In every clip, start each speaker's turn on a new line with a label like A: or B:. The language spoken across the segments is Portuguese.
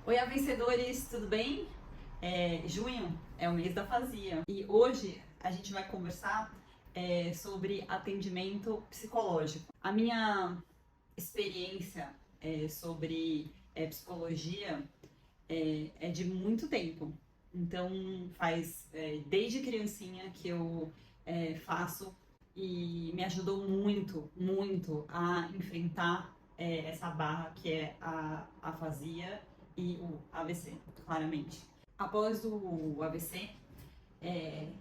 A: Oi, vencedores, tudo bem? Junho é o mês da afasia e hoje a gente vai conversar sobre atendimento psicológico. A minha experiência sobre psicologia é de muito tempo, então faz desde criancinha que eu faço e me ajudou muito, muito a enfrentar essa barra que é a afasia e o AVC, claramente. Após o AVC,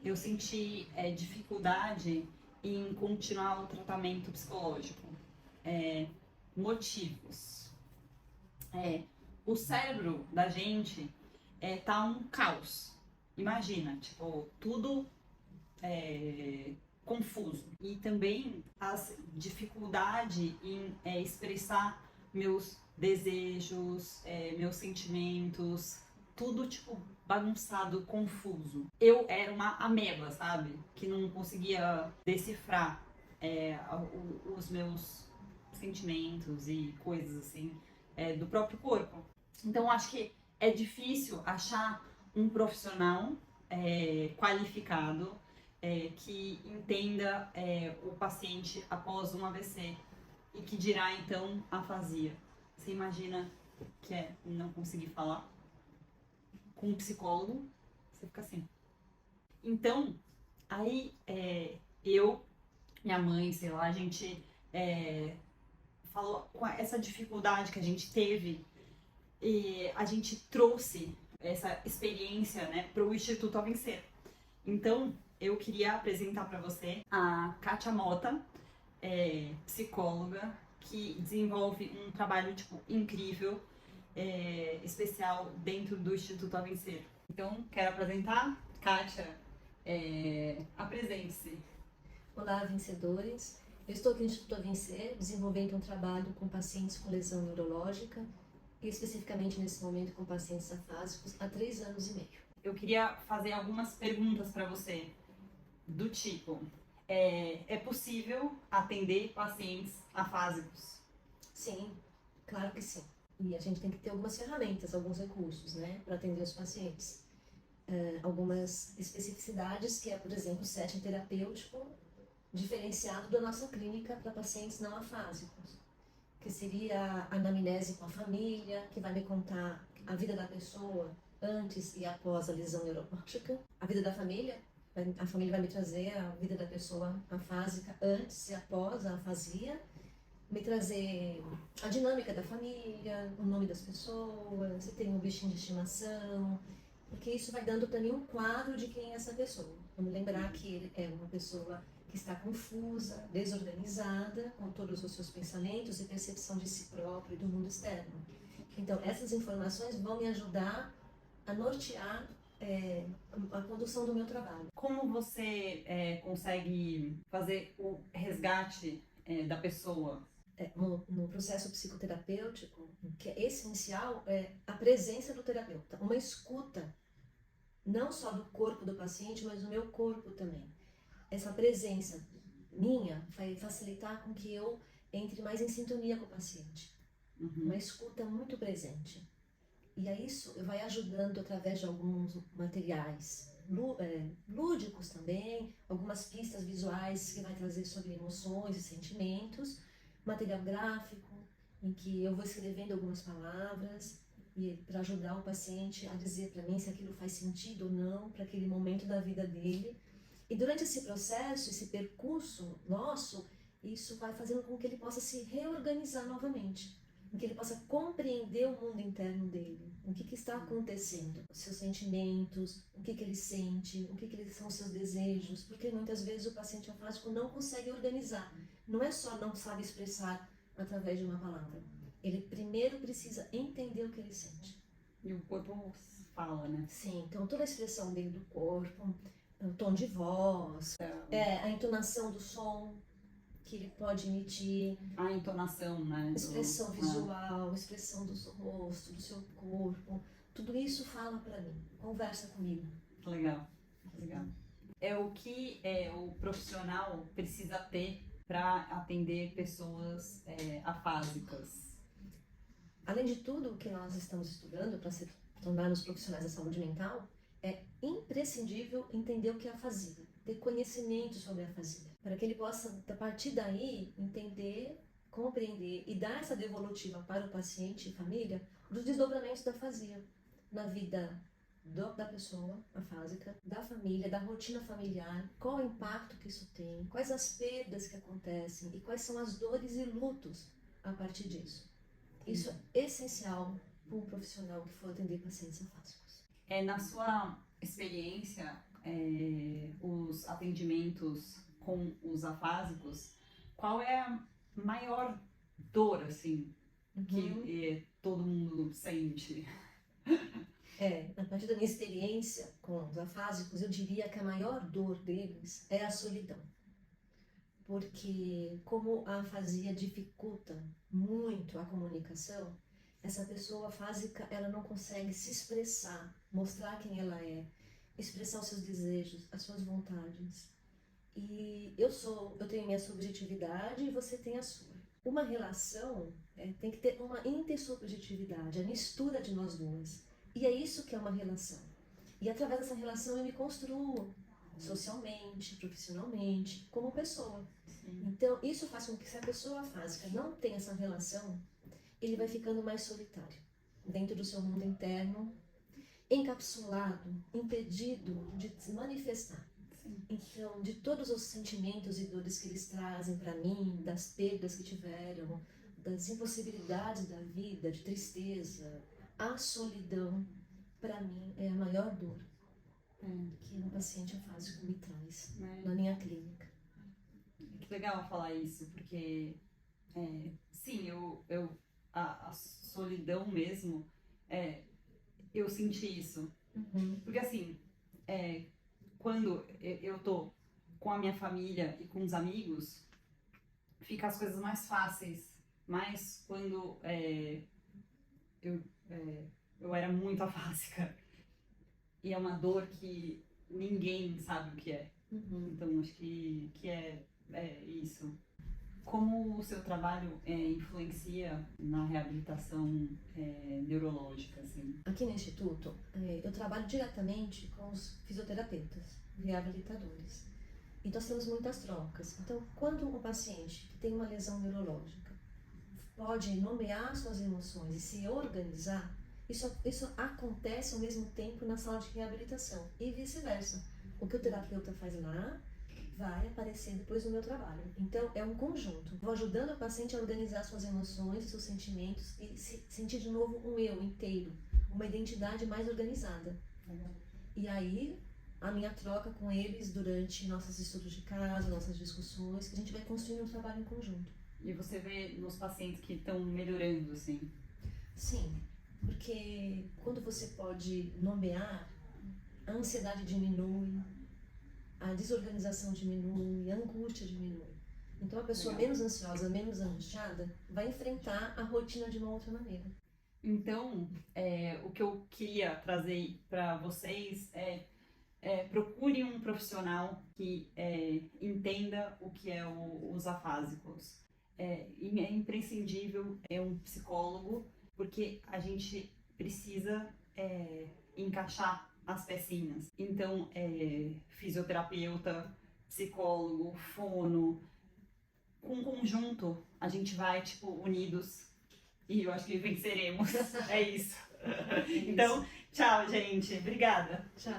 A: eu senti dificuldade em continuar o tratamento psicológico. Motivos. O cérebro da gente tá um caos. Imagina, tipo, tudo confuso. E também a dificuldade em expressar meus desejos, meus sentimentos, tudo tipo bagunçado, confuso. Eu era uma ameba, sabe? Que não conseguia decifrar os meus sentimentos e coisas assim do próprio corpo. Então acho que é difícil achar um profissional qualificado que entenda o paciente após um AVC e que dirá então afasia. Você imagina que é não conseguir falar com um psicólogo, você fica assim. Então, aí eu, minha mãe, sei lá, a gente falou com essa dificuldade que a gente teve e a gente trouxe essa experiência para o Instituto A Vencer. Então, eu queria apresentar para você a Kátia Mota, psicóloga, que desenvolve um trabalho tipo, incrível, especial dentro do Instituto A Vencer. Então, quero apresentar, Kátia, apresente-se.
B: Olá, vencedores. Eu estou aqui no Instituto A Vencer, desenvolvendo um trabalho com pacientes com lesão neurológica e especificamente nesse momento com pacientes afásicos há 3 anos e meio.
A: Eu queria fazer algumas perguntas para você, do tipo, é possível atender pacientes afásicos?
B: Sim, claro que sim. E a gente tem que ter algumas ferramentas, alguns recursos, né, para atender os pacientes. Algumas especificidades, que é, por exemplo, o setting terapêutico diferenciado da nossa clínica para pacientes não afásicos, que seria a anamnese com a família, que vai me contar a vida da pessoa antes e após a lesão neurológica, a vida da família. A família vai me trazer a vida da pessoa afásica antes e após a afasia, me trazer a dinâmica da família, o nome das pessoas, se tem um bichinho de estimação, porque isso vai dando para mim um quadro de quem é essa pessoa. Vamos lembrar que ele é uma pessoa que está confusa, desorganizada, com todos os seus pensamentos e percepção de si próprio e do mundo externo. Então, essas informações vão me ajudar a nortear a condução do meu trabalho.
A: Como você consegue fazer o resgate da pessoa?
B: No processo psicoterapêutico, o que é essencial é a presença do terapeuta, uma escuta, não só do corpo do paciente, mas do meu corpo também. Essa presença minha vai facilitar com que eu entre mais em sintonia com o paciente. Uma escuta muito presente. E aí isso vai ajudando através de alguns materiais lúdicos também, algumas pistas visuais que vai trazer sobre emoções e sentimentos, material gráfico, em que eu vou escrevendo algumas palavras e para ajudar o paciente a dizer para mim se aquilo faz sentido ou não para aquele momento da vida dele. E durante esse processo, esse percurso nosso, isso vai fazendo com que ele possa se reorganizar novamente, com que ele possa compreender o mundo interno dele, o que está acontecendo, os seus sentimentos, o que ele sente, o que são os seus desejos, porque muitas vezes o paciente afásico não consegue organizar, não é só não sabe expressar através de uma palavra, ele primeiro precisa entender o que ele sente.
A: E o corpo fala, né?
B: Sim, então toda a expressão dele do corpo, o tom de voz, a entonação do som que ele pode emitir,
A: a entonação, né?
B: Expressão visual, expressão do seu rosto, do seu corpo, tudo isso fala para mim, conversa comigo.
A: Legal, legal. É o que o profissional precisa ter para atender pessoas afásicas.
B: Além de tudo o que nós estamos estudando para se tornar-nos profissionais da saúde mental, é imprescindível entender o que é afasia, ter conhecimento sobre a afasia, para que ele possa, a partir daí, entender, compreender e dar essa devolutiva para o paciente e família dos desdobramentos da afasia na vida da pessoa afásica, da família, da rotina familiar, qual o impacto que isso tem, quais as perdas que acontecem e quais são as dores e lutos a partir disso. Isso é essencial para um profissional que for atender pacientes afásicos.
A: Na sua experiência, os atendimentos com os afásicos, qual é a maior dor, assim, que todo mundo sente?
B: A partir da minha experiência com os afásicos, eu diria que a maior dor deles é a solidão. Porque como a afasia dificulta muito a comunicação, essa pessoa afásica, ela não consegue se expressar, mostrar quem ela é, expressar os seus desejos, as suas vontades. E eu tenho minha subjetividade e você tem a sua. Uma relação tem que ter uma intersubjetividade, a mistura de nós duas. E é isso que é uma relação. E através dessa relação eu me construo socialmente, profissionalmente, como pessoa.
A: Sim.
B: Então isso faz com que, se a pessoa afásica não tem essa relação, ele vai ficando mais solitário, dentro do seu mundo interno, encapsulado, impedido de se manifestar.
A: Sim.
B: Então, de todos os sentimentos e dores que eles trazem para mim, das perdas que tiveram, das impossibilidades da vida, de tristeza, a solidão, para mim, é a maior dor que um paciente afásico me traz na minha clínica.
A: Que legal falar isso, porque sim, a solidão mesmo, eu senti isso. Porque assim, quando eu tô com a minha família e com os amigos, fica as coisas mais fáceis. Mas quando eu era muito afásica, e é uma dor que ninguém sabe o que é. Então acho que é isso. Como o seu trabalho influencia na reabilitação neurológica, assim?
B: Aqui no Instituto, eu trabalho diretamente com os fisioterapeutas, reabilitadores. E nós temos muitas trocas. Então, quando um paciente que tem uma lesão neurológica pode nomear suas emoções e se organizar, isso acontece ao mesmo tempo na sala de reabilitação e vice-versa. O que o terapeuta faz lá vai aparecer depois no meu trabalho. Então, é um conjunto. Vou ajudando o paciente a organizar suas emoções, seus sentimentos e se sentir de novo um eu inteiro, uma identidade mais organizada. E aí, a minha troca com eles durante nossos estudos de caso, nossas discussões, que a gente vai construindo um trabalho em conjunto.
A: E você vê nos pacientes que estão melhorando, assim?
B: Sim, porque quando você pode nomear, a ansiedade diminui, a desorganização diminui, a angústia diminui. Então a pessoa menos ansiosa, menos angustiada, vai enfrentar a rotina de uma outra maneira.
A: Então, o que eu queria trazer para vocês procure um profissional que entenda o que é os afásicos. É imprescindível um psicólogo, porque a gente precisa encaixar as pecinhas. Então, fisioterapeuta, psicólogo, fono, com um conjunto, a gente vai, unidos, e eu acho que venceremos. É isso. Então, tchau, gente. Obrigada.
B: Tchau.